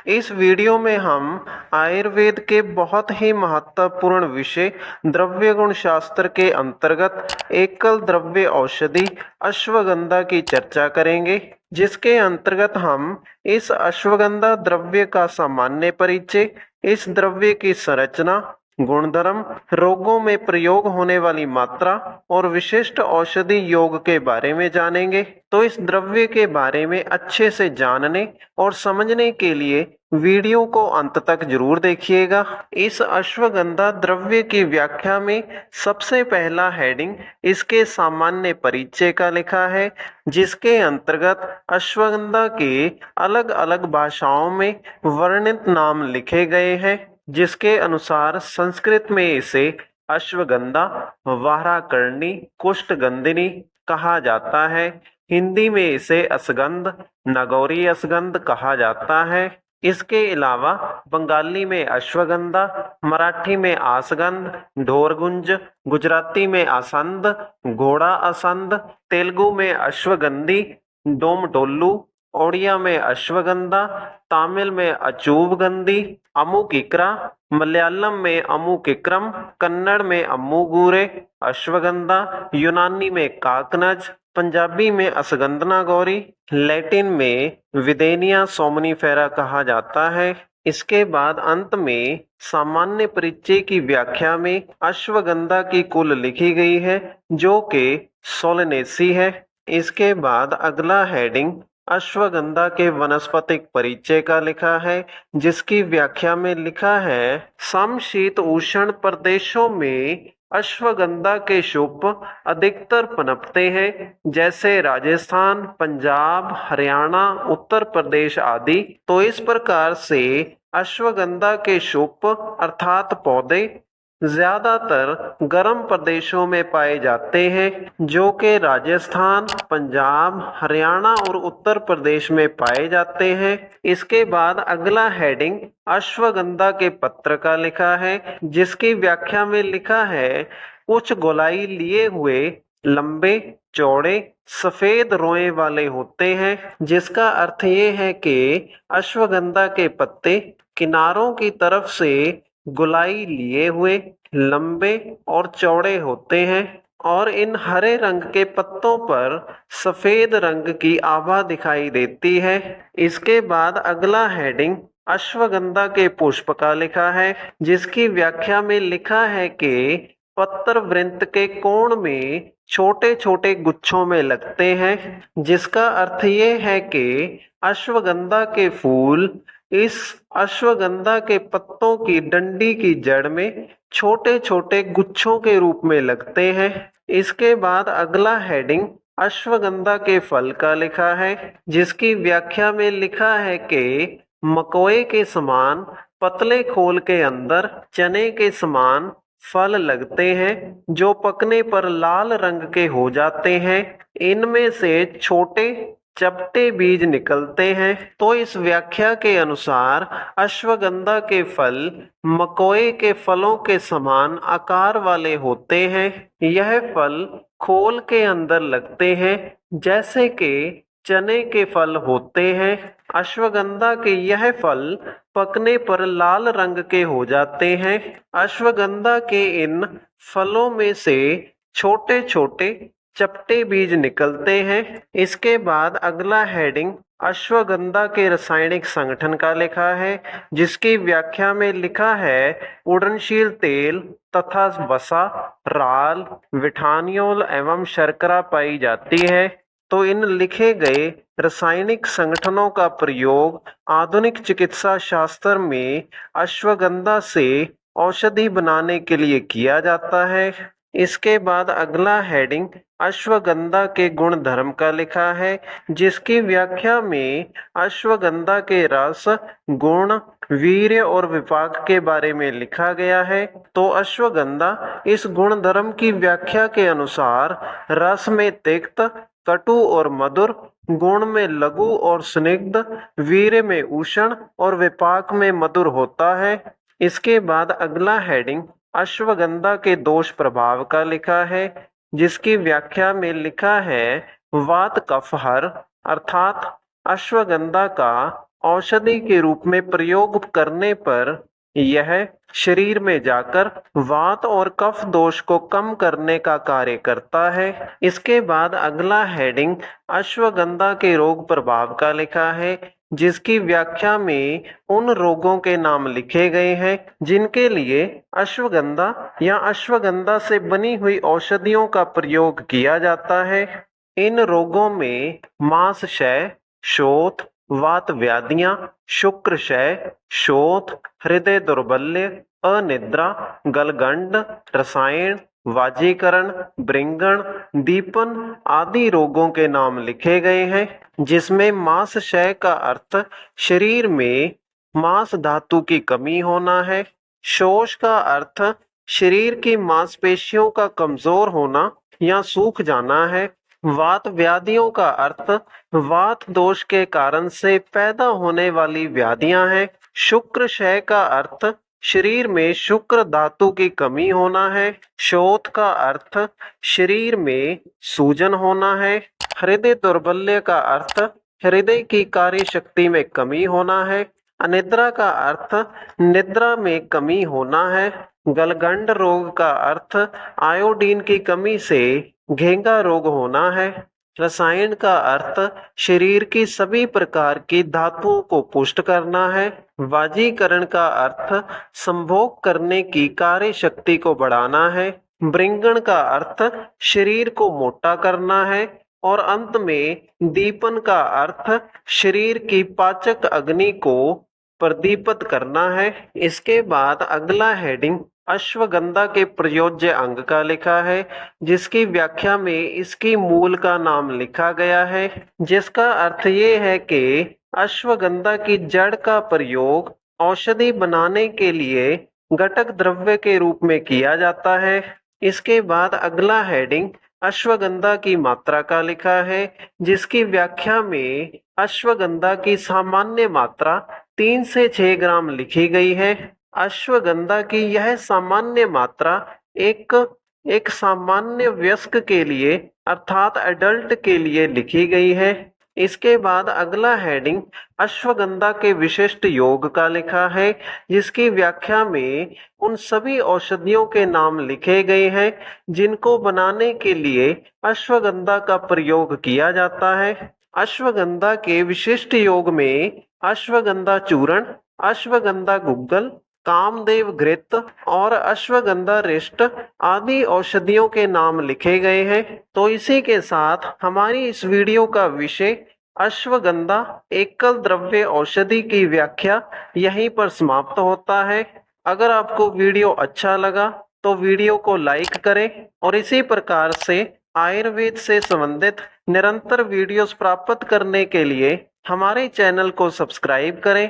इस वीडियो में हम आयुर्वेद के बहुत ही महत्वपूर्ण विषय द्रव्य गुण शास्त्र के अंतर्गत एकल द्रव्य औषधि अश्वगंधा की चर्चा करेंगे, जिसके अंतर्गत हम इस अश्वगंधा द्रव्य का सामान्य परिचय, इस द्रव्य की संरचना, गुणधर्म, रोगों में प्रयोग होने वाली मात्रा और विशिष्ट औषधि योग के बारे में जानेंगे। तो इस द्रव्य के बारे में अच्छे से जानने और समझने के लिए वीडियो को अंत तक जरूर देखिएगा। इस अश्वगंधा द्रव्य की व्याख्या में सबसे पहला हेडिंग इसके सामान्य परिचय का लिखा है, जिसके अंतर्गत अश्वगंधा के अलग अलग भाषाओं में वर्णित नाम लिखे गए हैं, जिसके अनुसार संस्कृत में इसे अश्वगंधा, वाराकर्णी, कुष्ठगंधिनी कहा जाता है। हिंदी में इसे असगंध, नागौरी असगंध कहा जाता है। इसके अलावा बंगाली में अश्वगंधा, मराठी में आसगंध, ढोरगुंज, गुजराती में आसंद, घोड़ा असंद, तेलुगु में अश्वगंधी, डोमडोल्लू, ओडिया में अश्वगंधा, तमिल में अचूबगंधी, अमुकिक्रा, मलयालम में अमुकिक्रम, कन्नड़ में अम्मुगूरे अश्वगंधा, यूनानी में काकनज, पंजाबी में असगंधना गौरी, लैटिन में विदेनिया सोमनीफेरा कहा जाता है। इसके बाद अंत में सामान्य परिचय की व्याख्या में अश्वगंधा की कुल लिखी गई है, जो कि सोलनेसी है। इसके बाद अगला हेडिंग अश्वगंधा के वनस्पतिक परिचय का लिखा है, जिसकी व्याख्या में लिखा है, समशीत उष्ण प्रदेशों में अश्वगंधा के शुभ अधिकतर पनपते हैं, जैसे राजस्थान, पंजाब, हरियाणा, उत्तर प्रदेश आदि। तो इस प्रकार से अश्वगंधा के शुभ अर्थात पौधे ज्यादातर गर्म प्रदेशों में पाए जाते हैं, जो कि राजस्थान, पंजाब, हरियाणा और उत्तर प्रदेश में पाए जाते हैं। इसके बाद अगला हेडिंग अश्वगंधा के पत्र का लिखा है, जिसकी व्याख्या में लिखा है, कुछ गोलाई लिए हुए लंबे चौड़े सफेद रोए वाले होते हैं, जिसका अर्थ ये है कि अश्वगंधा के पत्ते किनारों की तरफ से गोलाई लिए हुए लंबे और चौड़े होते हैं और इन हरे रंग के पत्तों पर सफेद रंग की आभा दिखाई देती है। इसके बाद अगला हेडिंग अश्वगंधा के पुष्प का लिखा है, जिसकी व्याख्या में लिखा है कि पत्र वृंत के कोण में छोटे छोटे गुच्छों में लगते हैं, जिसका अर्थ ये है कि अश्वगंधा के फूल इस अश्वगंधा के पत्तों की डंडी की जड़ में छोटे छोटे गुच्छों के रूप में लगते हैं। इसके बाद अगला हेडिंग अश्वगंधा के फल का लिखा है, जिसकी व्याख्या में लिखा है कि मकोए के समान पतले खोल के अंदर चने के समान फल लगते हैं, जो पकने पर लाल रंग के हो जाते हैं। इनमें से छोटे चपटे बीज निकलते हैं। तो इस व्याख्या के अनुसार अश्वगंधा के फल मकोए के फलों के समान आकार वाले होते हैं। यह फल खोल के अंदर लगते हैं, जैसे कि चने के फल होते हैं। अश्वगंधा के यह फल पकने पर लाल रंग के हो जाते हैं। अश्वगंधा के इन फलों में से छोटे छोटे चपटे बीज निकलते हैं। इसके बाद अगला हेडिंग अश्वगंधा के रासायनिक संगठन का लिखा है, जिसकी व्याख्या में लिखा है, उड़नशील तेल तथा वसा, राल, विठानियोल एवं शर्करा पाई जाती है। तो इन लिखे गए रासायनिक संगठनों का प्रयोग आधुनिक चिकित्सा शास्त्र में अश्वगंधा से औषधि बनाने के लिए किया जाता है। इसके बाद अगला हेडिंग अश्वगंधा के गुण धर्म का लिखा है, जिसकी व्याख्या में अश्वगंधा के रस, गुण, वीर्य और विपाक के बारे में लिखा गया है। तो अश्वगंधा इस गुण धर्म की व्याख्या के अनुसार रस में तिक्त, कटु और मधुर, गुण में लघु और स्निग्ध, वीर्य में उष्ण और विपाक में मधुर होता है। इसके बाद अगला हेडिंग अश्वगंधा के दोष प्रभाव का लिखा है, जिसकी व्याख्या में लिखा है, वात कफ हर अर्थात अश्वगंधा का औषधि के रूप में प्रयोग करने पर यह शरीर में जाकर वात और कफ दोष को कम करने का कार्य करता है। इसके बाद अगला हेडिंग अश्वगंधा के रोग प्रभाव का लिखा है, जिसकी व्याख्या में उन रोगों के नाम लिखे गए हैं जिनके लिए अश्वगंधा या अश्वगंधा से बनी हुई औषधियों का प्रयोग किया जाता है। इन रोगों में मांसक्षय, शोथ, वात व्याधियां, शुक्रक्षय, शोथ, हृदय दौर्बल्य, अनिद्रा, गलगंड, रसायन, वाजीकरण, ब्रिंगण, दीपन आदि रोगों के नाम लिखे गए हैं, जिसमें मांसक्षय का अर्थ शरीर में मांस धातु की कमी होना है। शोष का अर्थ शरीर की मांसपेशियों का कमजोर होना या सूख जाना है। वात व्याधियों का अर्थ वात दोष के कारण से पैदा होने वाली व्याधियां हैं। शुक्रक्षय का अर्थ शरीर में शुक्र धातु की कमी होना है। शोथ का अर्थ शरीर में सूजन होना है। हृदय दौर्बल्य का अर्थ हृदय की कार्य शक्ति में कमी होना है। अनिद्रा का अर्थ निद्रा में कमी होना है। गलगंड रोग का अर्थ आयोडीन की कमी से घेंगा रोग होना है। रसायन का अर्थ शरीर की सभी प्रकार की धातुओं को पुष्ट करना है। वाजीकरण का अर्थ संभोग करने की कार्य शक्ति को बढ़ाना है। ब्रिंगण का अर्थ शरीर को मोटा करना है। और अंत में दीपन का अर्थ शरीर की पाचक अग्नि को प्रदीपित करना है। इसके बाद अगला हेडिंग अश्वगंधा के प्रयोज्य अंग का लिखा है, जिसकी व्याख्या में इसकी मूल का नाम लिखा गया है, जिसका अर्थ ये है कि अश्वगंधा की जड़ का प्रयोग औषधि बनाने के लिए घटक द्रव्य के रूप में किया जाता है। इसके बाद अगला हेडिंग अश्वगंधा की मात्रा का लिखा है, जिसकी व्याख्या में अश्वगंधा की सामान्य मात्रा 3 से 6 ग्राम लिखी गई है। अश्वगंधा की यह सामान्य मात्रा एक सामान्य वयस्क के लिए अर्थात एडल्ट के लिए लिखी गई है। इसके बाद अगला हेडिंग अश्वगंधा के विशिष्ट योग का लिखा है, जिसकी व्याख्या में उन सभी औषधियों के नाम लिखे गए हैं जिनको बनाने के लिए अश्वगंधा का प्रयोग किया जाता है। अश्वगंधा के विशिष्ट योग में अश्वगंधा चूर्ण, अश्वगंधा गुग्गल, कामदेव घृत और अश्वगंधा रिष्ट आदि औषधियों के नाम लिखे गए हैं। तो इसी के साथ हमारी इस वीडियो का विषय अश्वगंधा एकल द्रव्य औषधि की व्याख्या यहीं पर समाप्त होता है। अगर आपको वीडियो अच्छा लगा तो वीडियो को लाइक करें और इसी प्रकार से आयुर्वेद से संबंधित निरंतर वीडियोस प्राप्त करने के लिए हमारे चैनल को सब्सक्राइब करें।